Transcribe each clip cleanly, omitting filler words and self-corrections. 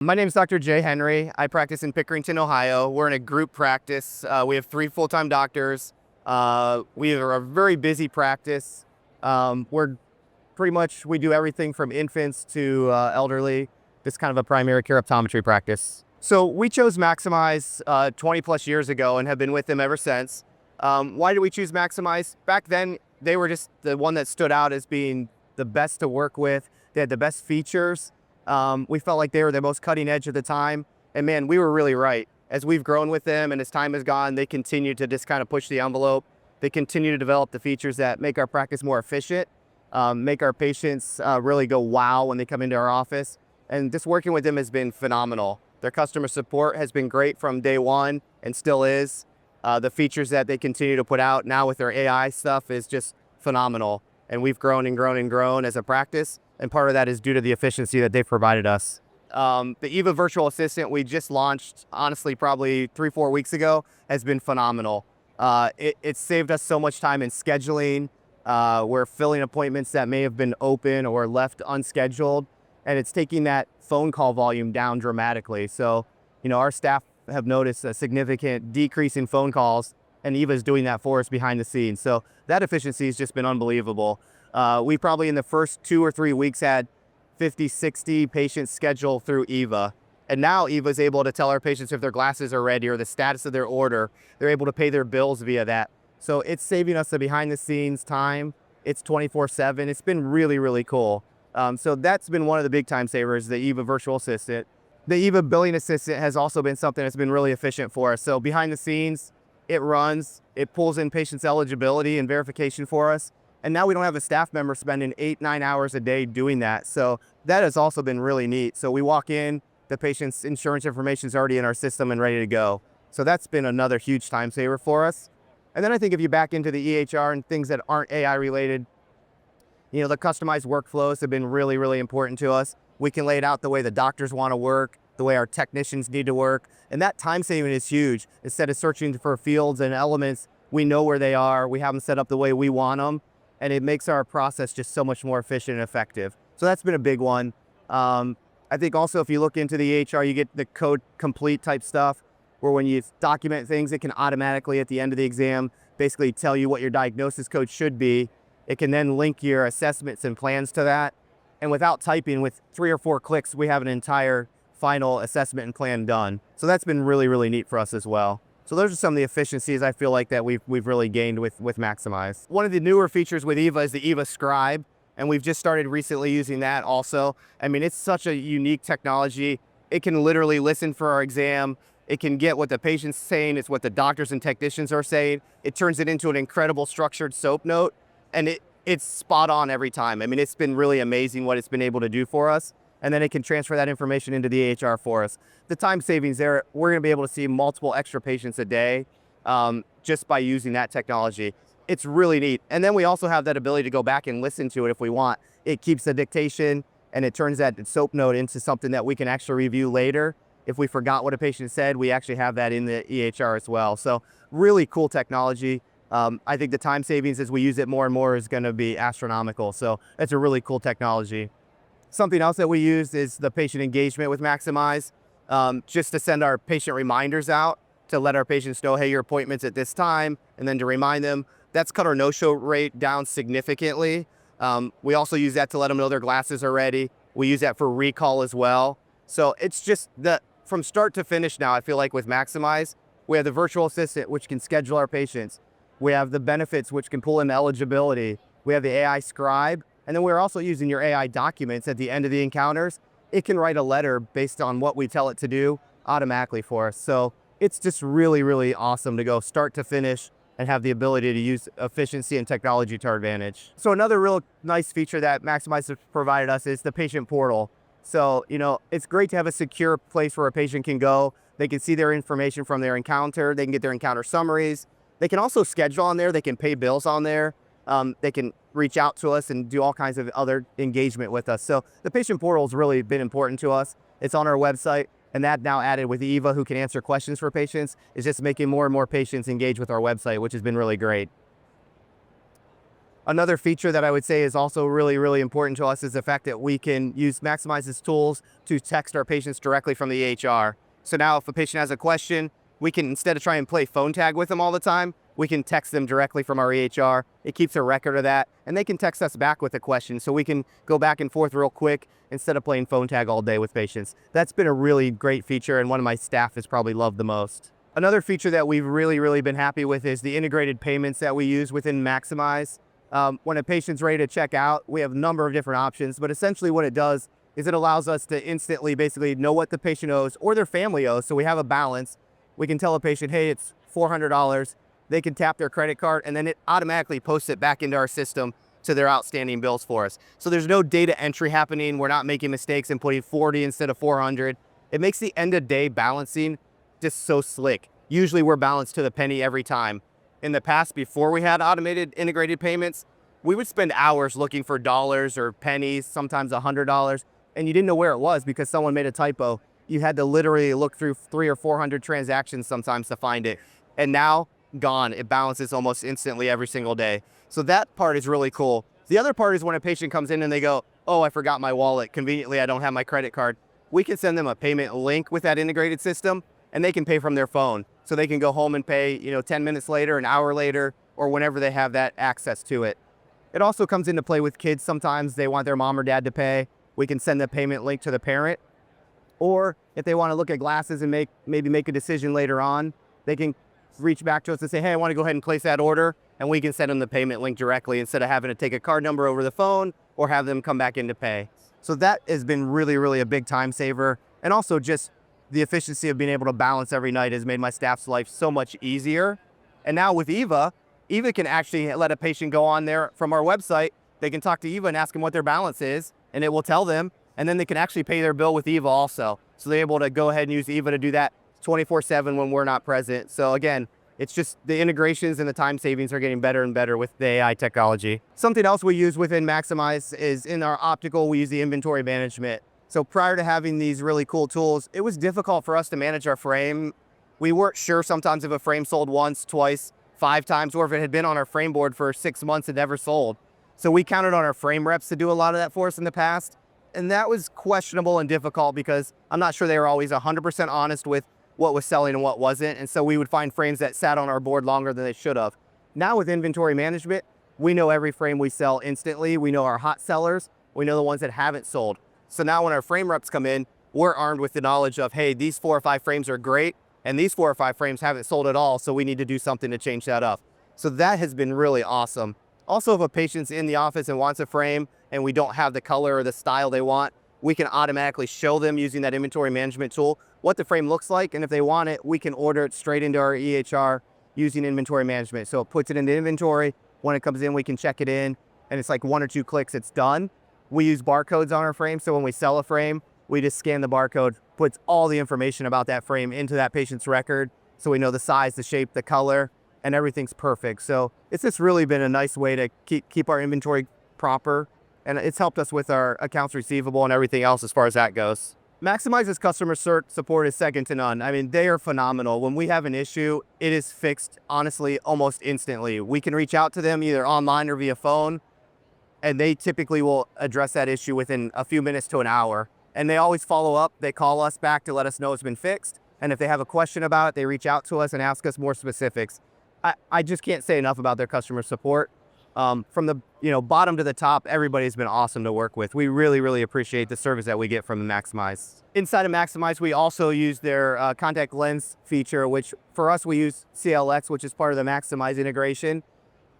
My name is Dr. Jay Henry. I practice in Pickerington, Ohio. We're in a group practice. We have 3 full-time doctors. We are a very busy practice. We're pretty much, we do everything from infants to elderly. This kind of a primary care optometry practice. So we chose MaximEyes 20 plus years ago and have been with them ever since. Why did we choose MaximEyes? Back then, they were just the one that stood out as being the best to work with. They had the best features. We felt like they were the most cutting edge at the time. And man, we were really right. As we've grown with them and as time has gone, they continue to just kind of push the envelope. They continue to develop the features that make our practice more efficient, make our patients really go wow when they come into our office. And just working with them has been phenomenal. Their customer support has been great from day one and still is. The features that they continue to put out now with their AI stuff is just phenomenal. And we've grown and grown and grown as a practice. And part of that is due to the efficiency that they've provided us. The EVAA virtual assistant we just launched, honestly, probably 3-4 weeks ago, has been phenomenal. It's saved us so much time in scheduling. We're filling appointments that may have been open or left unscheduled, and it's taking that phone call volume down dramatically. So, our staff have noticed a significant decrease in phone calls, and EVAA is doing that for us behind the scenes. So that efficiency has just been unbelievable. We probably in the first 2 or 3 weeks had 50, 60 patients scheduled through EVAA. And now EVAA is able to tell our patients if their glasses are ready or the status of their order. They're able to pay their bills via that. So it's saving us the behind the scenes time. It's 24/7. It's been really, really cool. So that's been one of the big time savers, the EVAA virtual assistant. The EVAA billing assistant has also been something that's been really efficient for us. So behind the scenes, it runs, it pulls in patients' eligibility and verification for us. And now we don't have a staff member spending 8-9 hours a day doing that. So that has also been really neat. So we walk in, the patient's insurance information is already in our system and ready to go. So that's been another huge time saver for us. And then I think if you back into the EHR and things that aren't AI related, the customized workflows have been really, really important to us. We can lay it out the way the doctors want to work, the way our technicians need to work. And that time saving is huge. Instead of searching for fields and elements, we know where they are. We have them set up the way we want them. And it makes our process just so much more efficient and effective. So that's been a big one. I think also if you look into the EHR, you get the code complete type stuff, where when you document things, it can automatically at the end of the exam basically tell you what your diagnosis code should be. It can then link your assessments and plans to that. And without typing, with 3 or 4 clicks, we have an entire final assessment and plan done. So that's been really, really neat for us as well. So those are some of the efficiencies I feel like that we've really gained with MaximEyes. One of the newer features with EVAA is the EVAA Scribe, and we've just started recently using that also. I mean, it's such a unique technology. It can literally listen for our exam. It can get what the patient's saying. It's what the doctors and technicians are saying. It turns it into an incredible structured SOAP note, and it's spot on every time. I mean, it's been really amazing what it's been able to do for us. And then it can transfer that information into the EHR for us. The time savings there, we're gonna be able to see multiple extra patients a day just by using that technology. It's really neat. And then we also have that ability to go back and listen to it if we want. It keeps the dictation and it turns that SOAP note into something that we can actually review later. If we forgot what a patient said, we actually have that in the EHR as well. So really cool technology. I think the time savings as we use it more and more is gonna be astronomical. So it's a really cool technology. Something else that we use is the patient engagement with MaximEyes, just to send our patient reminders out to let our patients know, hey, your appointment's at this time, and then to remind them. That's cut our no-show rate down significantly. We also use that to let them know their glasses are ready. We use that for recall as well. So it's just from start to finish now, I feel like with MaximEyes, we have the virtual assistant, which can schedule our patients. We have the benefits, which can pull in eligibility. We have the AI Scribe. And then we're also using your AI documents at the end of the encounters. It can write a letter based on what we tell it to do automatically for us. So it's just really, really awesome to go start to finish and have the ability to use efficiency and technology to our advantage. So another real nice feature that MaximEyes has provided us is the patient portal. So, it's great to have a secure place where a patient can go. They can see their information from their encounter. They can get their encounter summaries. They can also schedule on there. They can pay bills on there. They can reach out to us and do all kinds of other engagement with us. So the patient portal has really been important to us. It's on our website, and that now added with EVAA, who can answer questions for patients, is just making more and more patients engage with our website, which has been really great. Another feature that I would say is also really, really important to us is the fact that we can use MaximEyes' tools to text our patients directly from the EHR. So now if a patient has a question, we can, instead of trying and play phone tag with them all the time, we can text them directly from our EHR. It keeps a record of that, and they can text us back with a question, so we can go back and forth real quick instead of playing phone tag all day with patients. That's been a really great feature, and one of my staff has probably loved the most. Another feature that we've really been happy with is the integrated payments that we use within MaximEyes. When a patient's ready to check out, we have a number of different options, but essentially what it does is it allows us to instantly basically know what the patient owes or their family owes, so we have a balance. We can tell a patient, hey, it's $400. They can tap their credit card, and then it automatically posts it back into our system to their outstanding bills for us. So there's no data entry happening. We're not making mistakes and putting 40 instead of 400. It makes the end of day balancing just so slick. Usually we're balanced to the penny every time. In the past, before we had automated integrated payments, we would spend hours looking for dollars or pennies, sometimes $100, and you didn't know where it was because someone made a typo. You had to literally look through 300 or 400 transactions sometimes to find it. And now, gone. It balances almost instantly every single day. So that part is really cool. The other part is when a patient comes in and they go, oh, I forgot my wallet. Conveniently, I don't have my credit card. We can send them a payment link with that integrated system, and they can pay from their phone. So they can go home and pay, 10 minutes later, an hour later, or whenever they have that access to it. It also comes into play with kids. Sometimes they want their mom or dad to pay. We can send the payment link to the parent. Or if they want to look at glasses and maybe make a decision later on, they can reach back to us and say, hey, I want to go ahead and place that order, and we can send them the payment link directly instead of having to take a card number over the phone or have them come back in to pay. So that has been really a big time saver. And also just the efficiency of being able to balance every night has made my staff's life so much easier. And now with EVAA can actually let a patient go on there from our website. They can talk to EVAA and ask them what their balance is, and it will tell them, and then they can actually pay their bill with EVAA also. So they're able to go ahead and use EVAA to do that 24/7 when we're not present. So again, it's just the integrations and the time savings are getting better and better with the AI technology. Something else we use within MaximEyes is in our optical, we use the inventory management. So prior to having these really cool tools, it was difficult for us to manage our frame. We weren't sure sometimes if a frame sold once, twice, 5 times, or if it had been on our frame board for 6 months and never sold. So we counted on our frame reps to do a lot of that for us in the past. And that was questionable and difficult because I'm not sure they were always 100% honest with what was selling and what wasn't. And so we would find frames that sat on our board longer than they should have. Now with inventory management, we know every frame we sell instantly. We know our hot sellers. We know the ones that haven't sold. So now when our frame reps come in, we're armed with the knowledge of, hey, these 4 or 5 frames are great, and these 4 or 5 frames haven't sold at all, so we need to do something to change that up. So that has been really awesome. Also, if a patient's in the office and wants a frame and we don't have the color or the style they want, we can automatically show them using that inventory management tool what the frame looks like, and if they want it, we can order it straight into our EHR using inventory management. So it puts it into inventory. When it comes in, we can check it in, and it's like 1 or 2 clicks, it's done. We use barcodes on our frame, so when we sell a frame, we just scan the barcode, puts all the information about that frame into that patient's record, so we know the size, the shape, the color, and everything's perfect. So it's just really been a nice way to keep our inventory proper, and it's helped us with our accounts receivable and everything else as far as that goes. MaximEyes' customer support is second to none. I mean, they are phenomenal. When we have an issue, it is fixed, honestly, almost instantly. We can reach out to them either online or via phone, and they typically will address that issue within a few minutes to an hour. And they always follow up. They call us back to let us know it's been fixed. And if they have a question about it, they reach out to us and ask us more specifics. I just can't say enough about their customer support. From the bottom to the top, everybody's been awesome to work with. We really appreciate the service that we get from MaximEyes. Inside of MaximEyes, we also use their contact lens feature, which for us, we use CLX, which is part of the MaximEyes integration.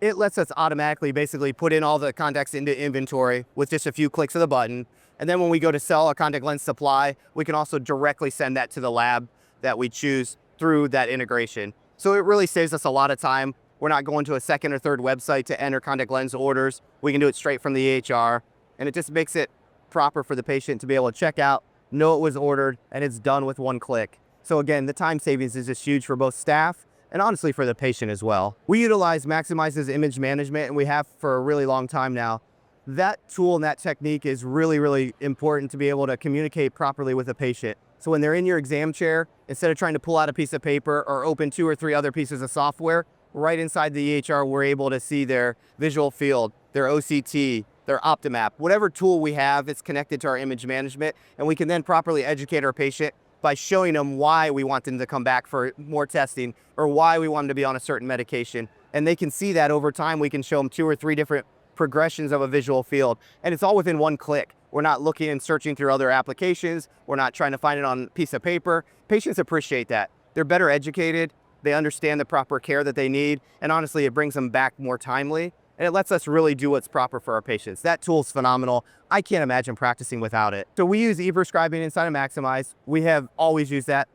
It lets us automatically basically put in all the contacts into inventory with just a few clicks of the button. And then when we go to sell a contact lens supply, we can also directly send that to the lab that we choose through that integration. So it really saves us a lot of time. We're not going to a second or third website to enter contact lens orders. We can do it straight from the EHR, and it just makes it proper for the patient to be able to check out, know it was ordered, and it's done with 1 click. So again, the time savings is just huge for both staff and honestly for the patient as well. We utilize MaximEyes' image management, and we have for a really long time now. That tool and that technique is really important to be able to communicate properly with a patient. So when they're in your exam chair, instead of trying to pull out a piece of paper or open 2 or 3 other pieces of software, right inside the EHR, we're able to see their visual field, their OCT, their Optimap, whatever tool we have, it's connected to our image management, and we can then properly educate our patient by showing them why we want them to come back for more testing or why we want them to be on a certain medication. And they can see that over time. We can show them 2 or 3 different progressions of a visual field, and it's all within one click. We're not looking and searching through other applications. We're not trying to find it on a piece of paper. Patients appreciate that. They're better educated. They understand the proper care that they need. And honestly, it brings them back more timely. And it lets us really do what's proper for our patients. That tool's phenomenal. I can't imagine practicing without it. So we use e-prescribing inside of MaximEyes. We have always used that.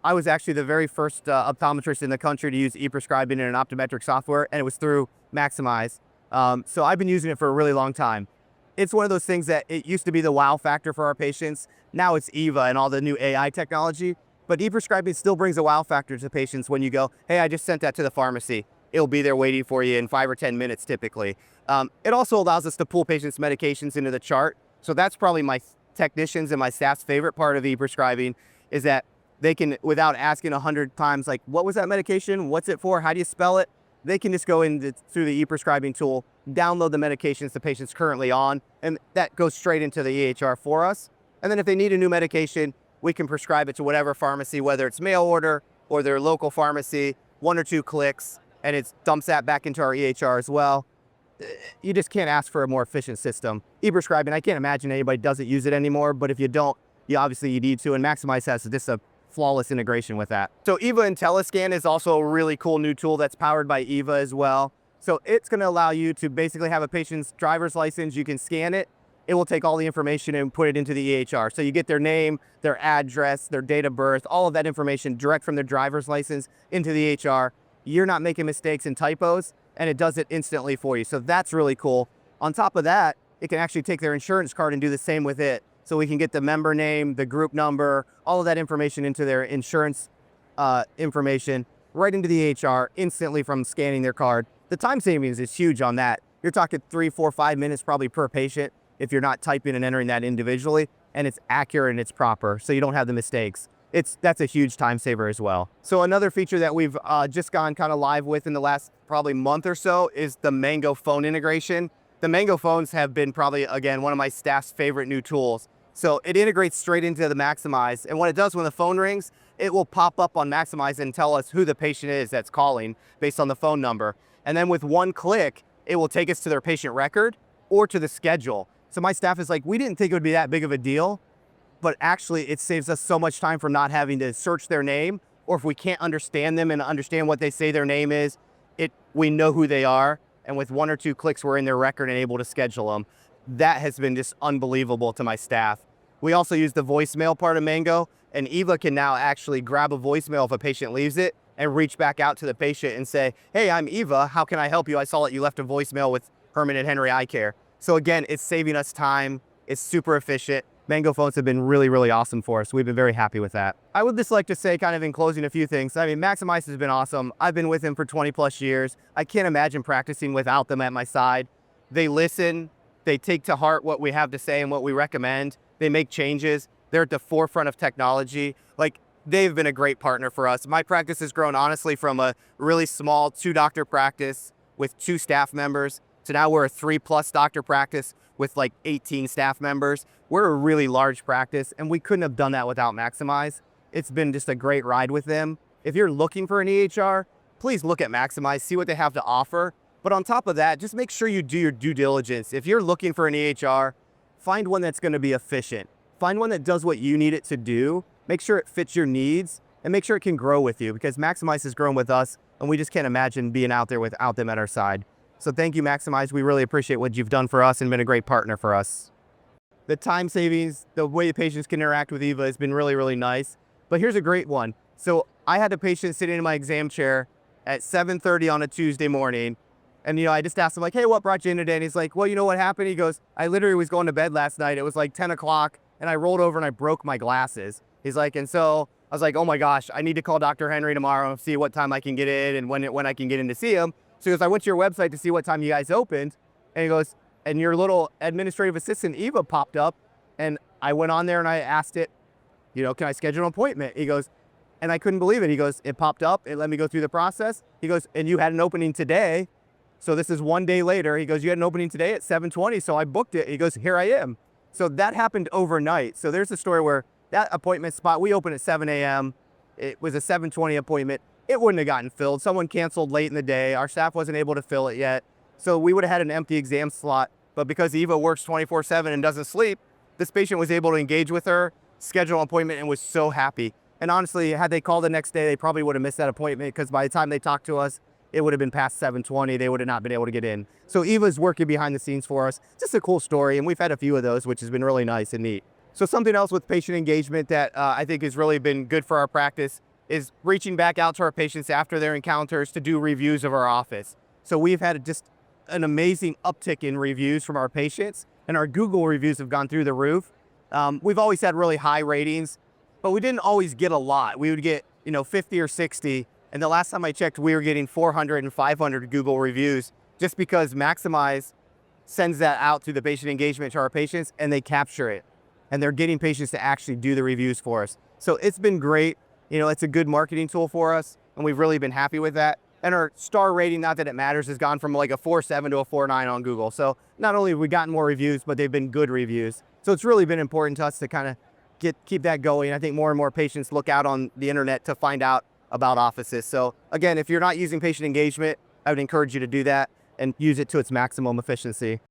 I was actually the very first optometrist in the country to use e-prescribing in an optometric software, and it was through MaximEyes. So I've been using it for a really long time. It's one of those things that it used to be the wow factor for our patients. Now it's EVAA and all the new AI technology, but e-prescribing still brings a wow factor to patients when you go, hey, I just sent that to the pharmacy. It'll be there waiting for you in 5 or 10 minutes typically. It also allows us to pull patients' medications into the chart. So that's probably my technicians and my staff's favorite part of e-prescribing, is that they can, without asking 100 times, like, what was that medication? What's it for? How do you spell it? They can just go in through the e-prescribing tool, download the medications the patient's currently on, and that goes straight into the EHR for us. And then if they need a new medication, we can prescribe it to whatever pharmacy, whether it's mail order or their local pharmacy, 1 or 2 clicks, and it dumps that back into our EHR as well. You just can't ask for a more efficient system. E-prescribing, I can't imagine anybody doesn't use it anymore, but if you don't, you need to, and MaximEyes has just a flawless integration with that. So EVAA IntelliScan is also a really cool new tool that's powered by EVAA as well. So it's going to allow you to basically have a patient's driver's license. You can scan it. It will take all the information and put it into the EHR. So you get their name, their address, their date of birth, all of that information direct from their driver's license into the EHR. You're not making mistakes and typos, and it does it instantly for you. So that's really cool. On top of that, it can actually take their insurance card and do the same with it. So we can get the member name, the group number, all of that information into their insurance information right into the EHR instantly from scanning their card. The time savings is huge on that. You're talking 3, 4, 5 minutes probably per patient if you're not typing and entering that individually, and it's accurate and it's proper, so you don't have the mistakes. That's a huge time saver as well. So another feature that we've just gone kind of live with in the last probably month or so is the Mango phone integration. The Mango phones have been probably, again, one of my staff's favorite new tools. So it integrates straight into the MaximEyes, and what it does when the phone rings, it will pop up on MaximEyes and tell us who the patient is that's calling based on the phone number. And then with one click, it will take us to their patient record or to the schedule. So my staff is like, we didn't think it would be that big of a deal, but actually it saves us so much time from not having to search their name, or if we can't understand them and understand what they say their name is, we know who they are, and with 1 or 2 clicks, we're in their record and able to schedule them. That has been just unbelievable to my staff. We also use the voicemail part of Mango, and EVAA can now actually grab a voicemail if a patient leaves it and reach back out to the patient and say, hey, I'm EVAA, how can I help you? I saw that you left a voicemail with Hermann and Henry Eye Care. So again, it's saving us time. It's super efficient. Mango phones have been really, really awesome for us. We've been very happy with that. I would just like to say, kind of in closing, a few things. I mean, MaximEyes has been awesome. I've been with him for 20 plus years. I can't imagine practicing without them at my side. They listen, they take to heart what we have to say and what we recommend. They make changes. They're at the forefront of technology. Like, they've been a great partner for us. My practice has grown, honestly, from a really small 2-doctor practice with 2 staff members to now we're a 3+ doctor practice with like 18 staff members. We're a really large practice, and we couldn't have done that without MaximEyes. It's been just a great ride with them. If you're looking for an EHR, please look at MaximEyes, see what they have to offer. But on top of that, just make sure you do your due diligence. If you're looking for an EHR, find one that's going to be efficient. Find one that does what you need it to do. Make sure it fits your needs, and make sure it can grow with you, because MaximEyes has grown with us, and we just can't imagine being out there without them at our side. So thank you, MaximEyes. We really appreciate what you've done for us and been a great partner for us. The time savings, the way the patients can interact with EVAA has been really, really nice. But here's a great one. So I had a patient sitting in my exam chair at 7:30 on a Tuesday morning. And, I just asked him, like, hey, what brought you in today? And he's like, well, you know what happened? He goes, I literally was going to bed last night. It was like 10 o'clock, and I rolled over and I broke my glasses. He's like, and so I was like, oh my gosh, I need to call Dr. Henry tomorrow and see what time I can get in and when I can get in to see him. So he goes, I went to your website to see what time you guys opened. And he goes, and your little administrative assistant, EVAA, popped up. And I went on there and I asked it, can I schedule an appointment? He goes, And I couldn't believe it. He goes, it popped up. It let me go through the process. He goes, and you had an opening today. So this is 1 day later. He goes, you had an opening today at 7:20. So I booked it. He goes, here I am. So that happened overnight. So there's a story where that appointment spot, we opened at 7 a.m. It was a 7:20 appointment. It wouldn't have gotten filled. Someone canceled late in the day. Our staff wasn't able to fill it yet. So we would have had an empty exam slot. But because Eva works 24/7 and doesn't sleep, this patient was able to engage with her, schedule an appointment, and was so happy. And honestly, had they called the next day, they probably would have missed that appointment because by the time they talked to us, it would have been past 7:20. They would have not been able to get in. So Eva's working behind the scenes for us. Just a cool story, and we've had a few of those, which has been really nice and neat. So something else with patient engagement that I think has really been good for our practice is reaching back out to our patients after their encounters to do reviews of our office. So we've had just an amazing uptick in reviews from our patients, and our Google reviews have gone through the roof. We've always had really high ratings, but we didn't always get a lot. We would get, 50 or 60. And the last time I checked, we were getting 400 and 500 Google reviews just because MaximEyes sends that out through the patient engagement to our patients and they capture it. And they're getting patients to actually do the reviews for us. So it's been great. It's a good marketing tool for us, and we've really been happy with that. And our star rating, not that it matters, has gone from like a 4.7 to a 4.9 on Google. So not only have we gotten more reviews, but they've been good reviews. So it's really been important to us to kind of keep that going. I think more and more patients look out on the internet to find out about offices. So again, if you're not using patient engagement, I would encourage you to do that and use it to its maximum efficiency.